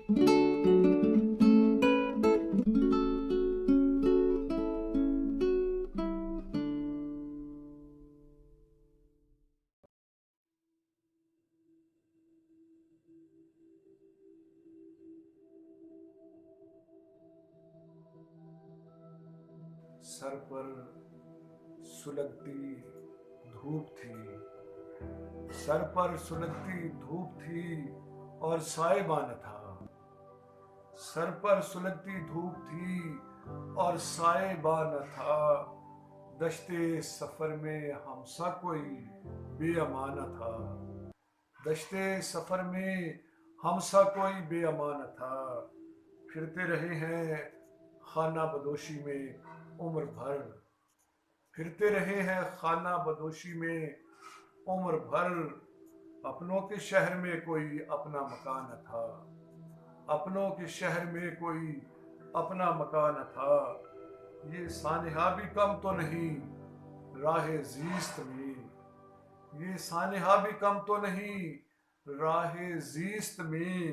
سر پر سلگتی دھوپ تھی، سر پر سلگتی دھوپ تھی اور سائبان تھا، سر پر سلگتی دھوپ تھی اور سائبان تھا، دشتے سفر میں ہم سا کوئی بے امانہ تھا، دشتے سفر میں ہم سا کوئی بے امانہ تھا، پھرتے رہے ہیں خانہ بدوشی میں عمر بھر، پھرتے رہے ہیں خانہ بدوشی میں عمر بھر، اپنوں کے شہر میں کوئی اپنا مکان نہ تھا، اپنوں کے شہر میں کوئی اپنا مکان نہ تھا، یہ سانحہ بھی کم تو نہیں راہ زیست میں، یہ سانحہ بھی کم تو نہیں راہ زیست میں،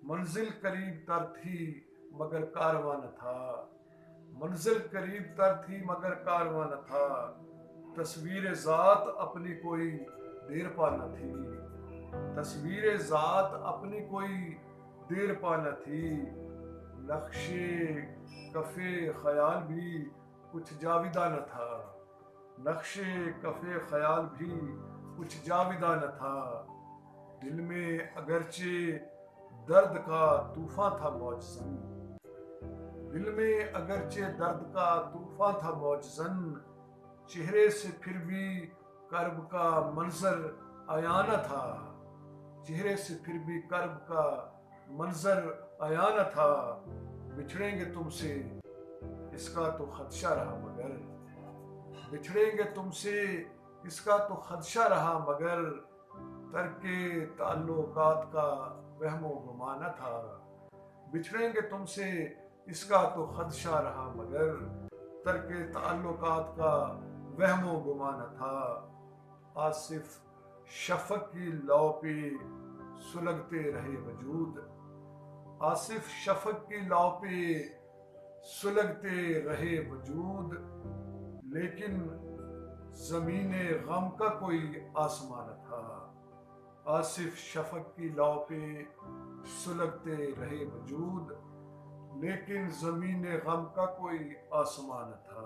منزل قریب تر تھی مگر کارواں نہ تھا، منزل قریب تر تھی مگر کارواں نہ تھا، تصویر ذات اپنی کوئی دیر پا نہ تھی، تصویر ذات اپنی کوئی دیر پا نہ تھی، نقش کف خیال بھی کچھ جاویدہ نہ تھا، نقش کف خیال بھی کچھ جاویدہ نہ تھا، دل میں اگرچہ درد کا طوفان تھا معجزن، دل میں اگرچہ درد کا طوفان تھا معجزن، چہرے سے پھر بھی کرب کا منظر عیاں نہ تھا، چہرے سے پھر بھی کرب کا منظر عیاں نہ تھا، بچھڑیں گے تم سے اس کا تو خدشہ رہا مگر، بچھڑیں گے تم سے اس کا تو خدشہ رہا مگر، ترک تعلقات کا وہم و گماں نہ تھا، بچھڑیں گے تم سے اس کا تو خدشہ رہا مگر، ترک تعلقات کا وہم و گماں نہ تھا، آصف شفق کی لو پہ سلگتے رہے وجود، آصف شفق کی لو پہ سلگتے رہے وجود، لیکن زمین غم کا کوئی آسمان نہ تھا، آصف شفق کی لو پہ سلگتے رہے وجود، لیکن زمین غم کا کوئی آسمان نہ تھا۔